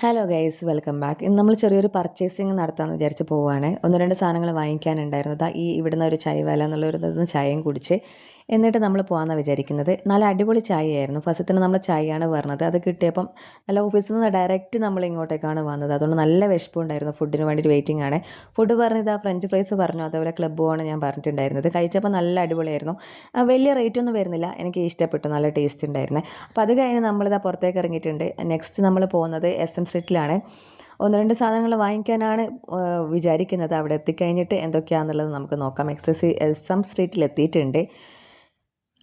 Hello guys, welcome back. ഇന്ന് നമ്മൾ ചെറിയൊരു പർച്ചേസിങ് നടത്താമെന്ന് വിചാരിച്ച് പോവുകയാണ്. ഒന്ന് രണ്ട് സാധനങ്ങൾ വാങ്ങിക്കാനുണ്ടായിരുന്നു. ഇവിടുന്ന് ഒരു ചായ വേല എന്നുള്ളൊരു ചായയും കുടിച്ച് എന്നിട്ട് നമ്മൾ പോകാമെന്നാണ് വിചാരിക്കുന്നത്. നല്ല അടിപൊളി ചായയായിരുന്നു. ഫസ്റ്റത്തിന് നമ്മൾ ചായയാണ് പറഞ്ഞത്. അത് കിട്ടിയപ്പം നല്ല ഓഫീസിൽ നിന്ന് ഡയറക്റ്റ് നമ്മൾ ഇങ്ങോട്ടേക്കാണ് വന്നത്. അതുകൊണ്ട് നല്ല വിശപ്പുണ്ടായിരുന്നു. ഫുഡിന് വേണ്ടിയിട്ട് വെയിറ്റിംഗ് ആണ്. ഫുഡ് പറഞ്ഞത് ഫ്രഞ്ച് ഫ്രൈസ് പറഞ്ഞു, അതേപോലെ ക്ലബ്ബുമാണ് ഞാൻ പറഞ്ഞിട്ടുണ്ടായിരുന്നത്. കഴിച്ചപ്പോൾ നല്ല അടിപൊളിയായിരുന്നു. വലിയ റേറ്റ് ഒന്നും വരുന്നില്ല. എനിക്ക് ഇഷ്ടപ്പെട്ടു, നല്ല ടേസ്റ്റ് ഉണ്ടായിരുന്നു. അപ്പോൾ അത് കഴിഞ്ഞ് നമ്മളിതാ പുറത്തേക്ക് ഇറങ്ങിയിട്ടുണ്ട്. നെക്സ്റ്റ് നമ്മൾ പോകുന്നത് SM സ്ട്രീറ്റിലാണ്. ഒന്ന് രണ്ട് സാധനങ്ങൾ വാങ്ങിക്കാനാണ് വിചാരിക്കുന്നത്. അവിടെ എത്തിക്കഴിഞ്ഞിട്ട് എന്തൊക്കെയാണെന്നുള്ളത് നമുക്ക് നോക്കാം. SM സ്ട്രീറ്റിൽ എത്തിയിട്ടുണ്ട്.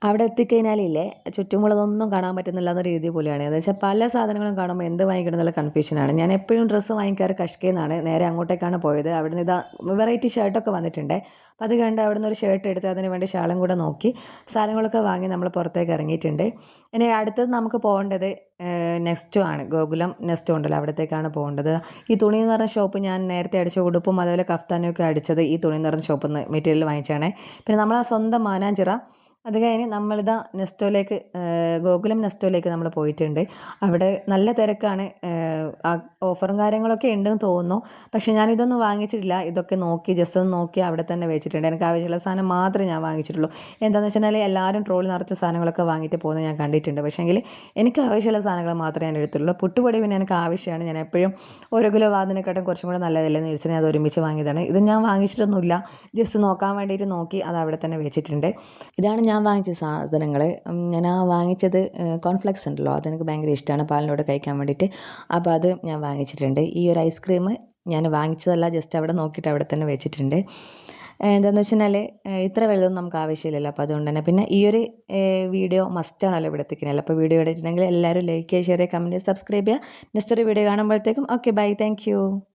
അവിടെ എത്തിക്കഴിഞ്ഞാലില്ലേ, ചുറ്റുമുള്ളതൊന്നും കാണാൻ പറ്റുന്നില്ല എന്ന രീതി പോലെയാണ്. എന്ന് വെച്ചാൽ പല സാധനങ്ങളും കാണുമ്പോൾ എന്ത് വാങ്ങിക്കണം എന്നുള്ള കൺഫ്യൂഷനാണ്. ഞാൻ എപ്പോഴും ഡ്രസ്സ് വാങ്ങിക്കാറ് കഷ്കേന്നാണ്. നേരെ അങ്ങോട്ടേക്കാണ് പോയത്. അവിടുന്ന് ഇതാ വെറൈറ്റി ഷർട്ടൊക്കെ വന്നിട്ടുണ്ട്. അപ്പോൾ അത് കണ്ട് അവിടുന്ന് ഒരു ഷർട്ട് എടുത്ത് അതിന് വേണ്ടി ഷാളും കൂടെ നോക്കി സാധനങ്ങളൊക്കെ വാങ്ങി നമ്മൾ പുറത്തേക്ക് ഇറങ്ങിയിട്ടുണ്ട്. ഇനി അടുത്തത് നമുക്ക് പോകേണ്ടത് നെസ്റ്റോ ആണ്. ഗോകുലം നെസ്റ്റോ ഉണ്ടല്ലോ, അവിടത്തേക്കാണ് പോകേണ്ടത്. ഈ തുണി എന്ന് പറഞ്ഞ ഷോപ്പ് ഞാൻ നേരത്തെ അടിച്ച ഉടുപ്പും അതുപോലെ കഫ്താനും ഒക്കെ അടിച്ചത് ഈ തുണി എന്ന് പറഞ്ഞ ഷോപ്പിൽ നിന്ന് മെറ്റീരിയൽ വാങ്ങിച്ചാണ്. പിന്നെ നമ്മൾ ആ സ്വന്തം മാനാഞ്ചിറ. അത് കഴിഞ്ഞ് നമ്മളിതാ നെസ്റ്റോയിലേക്ക്, ഗോകുലം നെസ്റ്റോയിലേക്ക് നമ്മൾ പോയിട്ടുണ്ട്. അവിടെ നല്ല തിരക്കാണ്. ഓഫറും കാര്യങ്ങളൊക്കെ ഉണ്ടെന്ന് തോന്നുന്നു. പക്ഷേ ഞാനിതൊന്നും വാങ്ങിച്ചിട്ടില്ല. ഇതൊക്കെ നോക്കി ജസ്റ്റ് ഒന്ന് നോക്കി അവിടെ തന്നെ വെച്ചിട്ടുണ്ട്. എനിക്ക് ആവശ്യമുള്ള സാധനം മാത്രമേ ഞാൻ വാങ്ങിച്ചിട്ടുള്ളൂ. എന്താണെന്ന് വെച്ചാൽ എല്ലാവരും ട്രോളി നിറച്ച സാധനങ്ങളൊക്കെ വാങ്ങിയിട്ട് പോകുന്നത് ഞാൻ കണ്ടിട്ടുണ്ട്. പക്ഷേങ്കിൽ എനിക്ക് ആവശ്യമുള്ള സാധനങ്ങൾ മാത്രമേ ഞാൻ എടുത്തുള്ളൂ. പുട്ടുപൊടി പിന്നെ എനിക്ക് ആവശ്യമാണ്. ഞാൻ എപ്പോഴും 1 കിലോ വാങ്ങുന്നതിനെക്കാട്ടും കുറച്ചും കൂടെ നല്ലതല്ലെന്ന് വിചാരിച്ചാൽ ഞാൻ അത് ഒരുമിച്ച് വാങ്ങിയതാണ്. ഇത് ഞാൻ വാങ്ങിച്ചിട്ടൊന്നുമില്ല, ജസ്റ്റ് നോക്കാൻ വേണ്ടിയിട്ട് നോക്കി അത് അവിടെ തന്നെ വെച്ചിട്ടുണ്ട്. ഇതാണ് ഞാൻ വാങ്ങിച്ച സാധനങ്ങൾ. ഞാൻ വാങ്ങിച്ചത് കോൺഫ്ലെക്സ് ഉണ്ടല്ലോ, അതെനിക്ക് ഭയങ്കര ഇഷ്ടമാണ് പാലിനോട് കഴിക്കാൻ വേണ്ടിയിട്ട്. അപ്പോൾ അത് ഞാൻ വാങ്ങിച്ചിട്ടുണ്ട്. ഈ ഒരു ഐസ്ക്രീം ഞാൻ വാങ്ങിച്ചതല്ല, ജസ്റ്റ് അവിടെ നോക്കിയിട്ട് അവിടെ തന്നെ വെച്ചിട്ടുണ്ട്. എന്താണെന്ന് വെച്ചാൽ ഇത്ര വലുതൊന്നും നമുക്ക് ആവശ്യമില്ലല്ലോ. അപ്പോൾ അതുകൊണ്ട് തന്നെ പിന്നെ ഈ ഒരു വീഡിയോ മസ്റ്റാണല്ലോ ഇവിടെ എത്തിക്കുന്നത്. അപ്പോൾ വീഡിയോ എടുത്തിട്ടുണ്ടെങ്കിൽ എല്ലാവരും ലൈക്ക് ചെയ്യുക, ഷെയർ ചെയ്യുക, കമൻറ്റ് ചെയ്യുക, സബ്സ്ക്രൈബ് ചെയ്യുക. നെക്സ്റ്റ് ഒരു വീഡിയോ കാണുമ്പോഴത്തേക്കും ഓക്കെ, ബൈ, താങ്ക് യു.